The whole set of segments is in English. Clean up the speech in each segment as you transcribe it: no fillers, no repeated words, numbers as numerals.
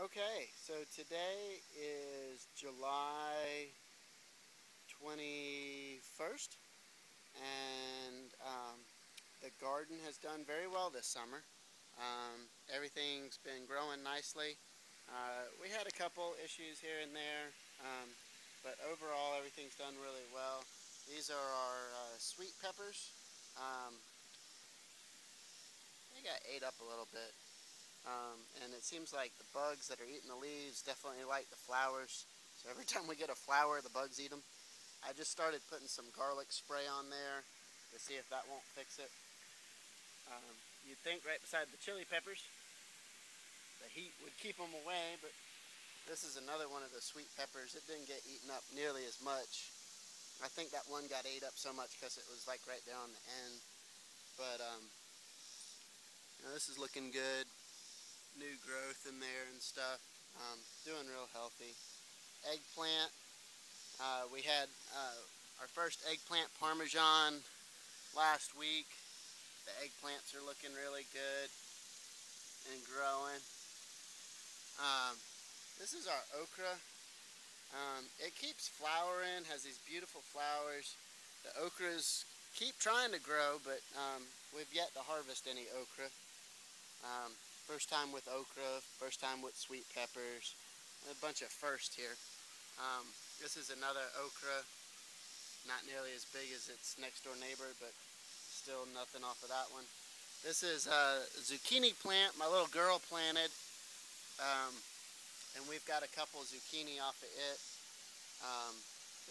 Okay, so today is July 21st, and the garden has done very well this summer. Everything's been growing nicely. We had a couple issues here and there, but overall everything's done really well. These are our sweet peppers. Um, they got ate up a little bit. And it seems like the bugs that are eating the leaves definitely like the flowers. So every time we get a flower, the bugs eat them. I just started putting some garlic spray on there to see if that won't fix it. You'd think right beside the chili peppers, the heat would keep them away, but this is another one of the sweet peppers. It didn't get eaten up nearly as much. I think that one got ate up so much because it was like right there on the end. But this is looking good. New growth in there and stuff. Doing real healthy. Eggplant. We had our first eggplant parmesan last week. The eggplants are looking really good and growing. This is our okra. It keeps flowering, has these beautiful flowers. The okras keep trying to grow, but we've yet to harvest any okra. First time with okra, first time with sweet peppers. A bunch of firsts here. This is another okra. Not nearly as big as its next door neighbor, but still nothing off of that one. This is a zucchini plant my little girl planted. And we've got a couple zucchini off of it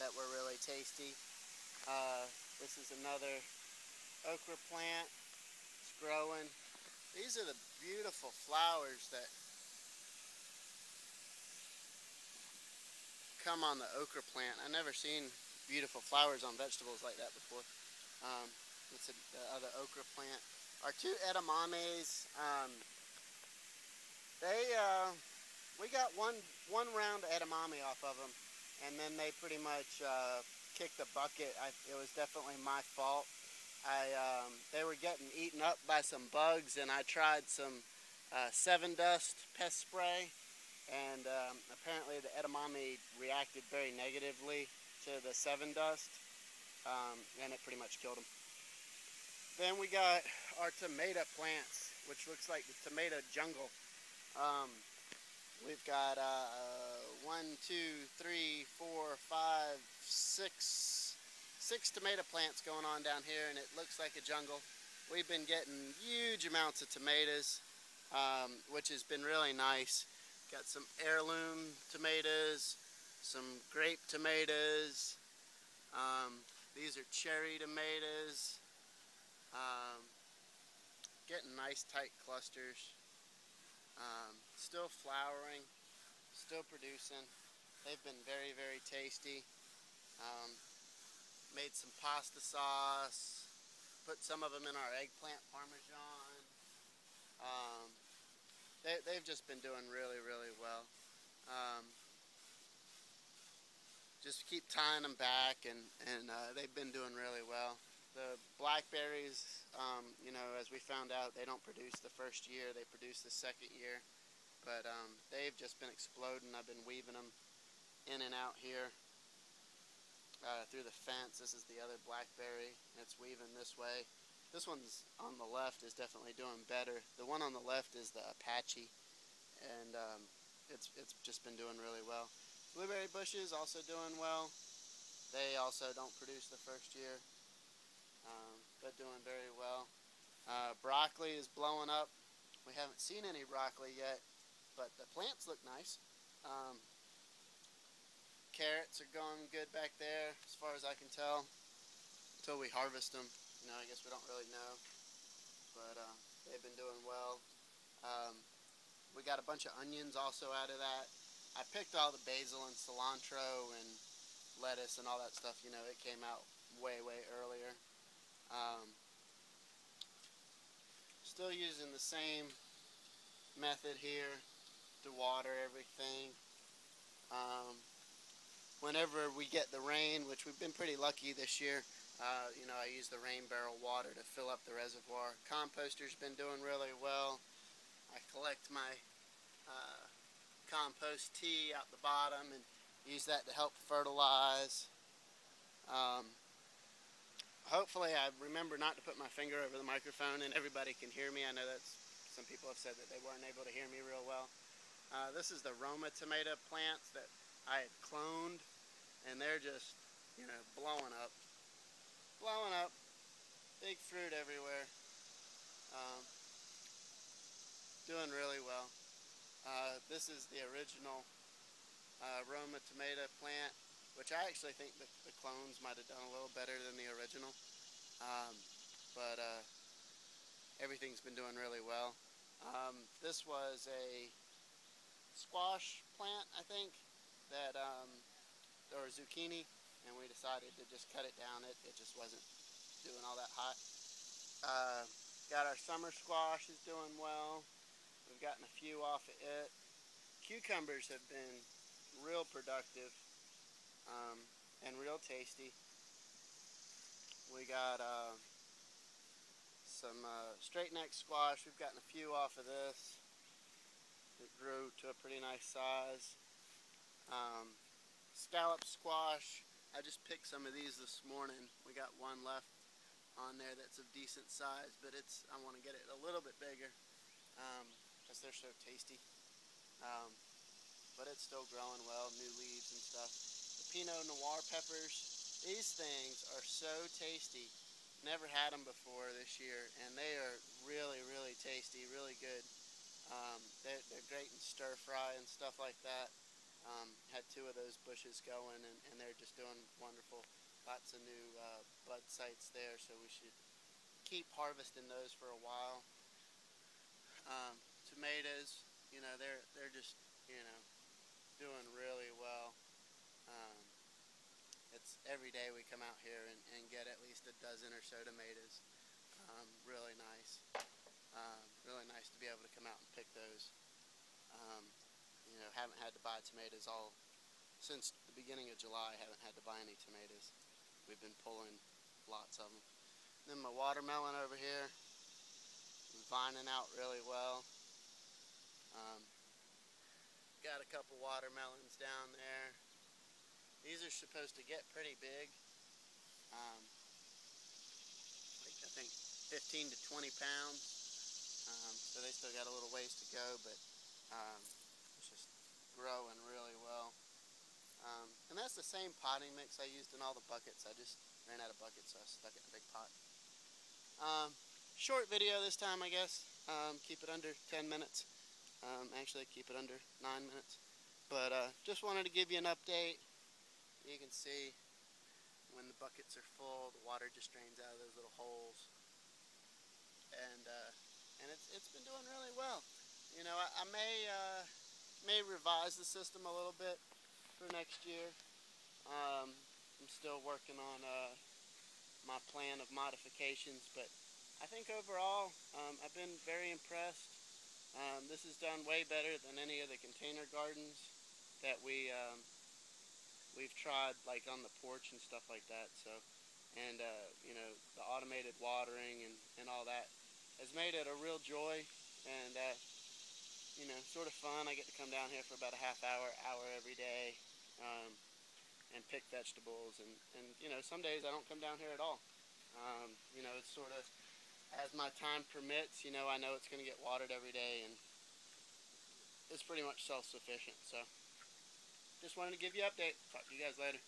that were really tasty. This is another okra plant. It's growing. These are the beautiful flowers that come on the okra plant. I've never seen beautiful flowers on vegetables like that before. It's the other okra plant. Our two edamames, we got one round of edamame off of them, and then they pretty much kicked the bucket. It was definitely my fault. They were getting eaten up by some bugs, and I tried some 7 Dust pest spray, and apparently the edamame reacted very negatively to the 7 Dust, and it pretty much killed them. Then we got our tomato plants, which looks like the tomato jungle. We've got 1, 2, 3, 4, 5, 6 tomato plants going on down here, and it looks like a jungle. We've been getting huge amounts of tomatoes, which has been really nice. Got some heirloom tomatoes, some grape tomatoes. These are cherry tomatoes. Getting nice tight clusters. Still flowering, still producing. They've been very, very tasty. Made some pasta sauce, put some of them in our eggplant parmesan. They've just been doing really, really well. Just keep tying them back, and they've been doing really well. The blackberries, as we found out, they don't produce the first year, they produce the second year. But they've just been exploding. I've been weaving them in and out here through the fence. This is the other blackberry. It's weaving this way. This one's on the left is definitely doing better. The one on the left is the Apache, and it's just been doing really well. Blueberry bushes also doing well. They also don't produce the first year, but doing very well. Broccoli is blowing up. We haven't seen any broccoli yet, but the plants look nice. Carrots are going good back there, as far as I can tell, until we harvest them. I guess we don't really know, but they've been doing well. We got a bunch of onions also out of that. I picked all the basil and cilantro and lettuce and all that stuff. It came out way, way earlier. Still using the same method here to water everything. Whenever we get the rain, which we've been pretty lucky this year, I use the rain barrel water to fill up the reservoir. Composter's been doing really well. I collect my compost tea out the bottom and use that to help fertilize. Hopefully I remember not to put my finger over the microphone and everybody can hear me. I know that some people have said that they weren't able to hear me real well. This is the Roma tomato plants that I had cloned, and they're just, you know, blowing up. Blowing up. Big fruit everywhere. Doing really well. This is the original Roma tomato plant, which I actually think that the clones might have done a little better than the original. But everything's been doing really well. This was a squash plant, I think, that or zucchini, and we decided to just cut it down. It just wasn't doing all that hot. Got our summer squash is doing well. We've gotten a few off of it. Cucumbers have been real productive and real tasty. We got some straight neck squash. We've gotten a few off of this. It grew to a pretty nice size. Scallop squash, I just picked some of these this morning. We got one left on there that's of decent size, but I want to get it a little bit bigger because they're so tasty. But it's still growing well, new leaves and stuff. The Pinot Noir peppers, these things are so tasty. Never had them before this year, and they are really, really tasty, really good. They're great in stir fry and stuff like that. Had 2 of those bushes going, and they're just doing wonderful. Lots of new bud sites there, so we should keep harvesting those for a while. Tomatoes, you know, they're just, you know, doing really well. It's every day we come out here and get at least a dozen or so tomatoes. Really nice. Really nice to be able to come out and pick those. You know, haven't had to buy tomatoes since the beginning of July. Haven't had to buy any tomatoes. We've been pulling lots of them. Then my watermelon over here is vining out really well. Got a couple watermelons down there. These are supposed to get pretty big. Like I think 15 to 20 pounds. So they still got a little ways to go, but it's just growing really well. And that's the same potting mix I used in all the buckets. I just ran out of buckets, so I stuck it in a big pot. Short video this time, I guess. Keep it under 10 minutes. Actually, keep it under 9 minutes. But just wanted to give you an update. You can see when the buckets are full, the water just drains out of those little holes. And it's been doing really well. You know, I may revise the system a little bit for next year. I'm still working on my plan of modifications, but I think overall I've been very impressed. This is done way better than any of the container gardens that we've tried, like on the porch and stuff like that. So, and you know, the automated watering and all that has made it a real joy, and you know, sort of fun. I get to come down here for about a half hour every day and pick vegetables, and you know, some days I don't come down here at all. You know, it's sort of as my time permits. You know, I know it's going to get watered every day, and it's pretty much self-sufficient. So just wanted to give you an update. Talk to you guys later.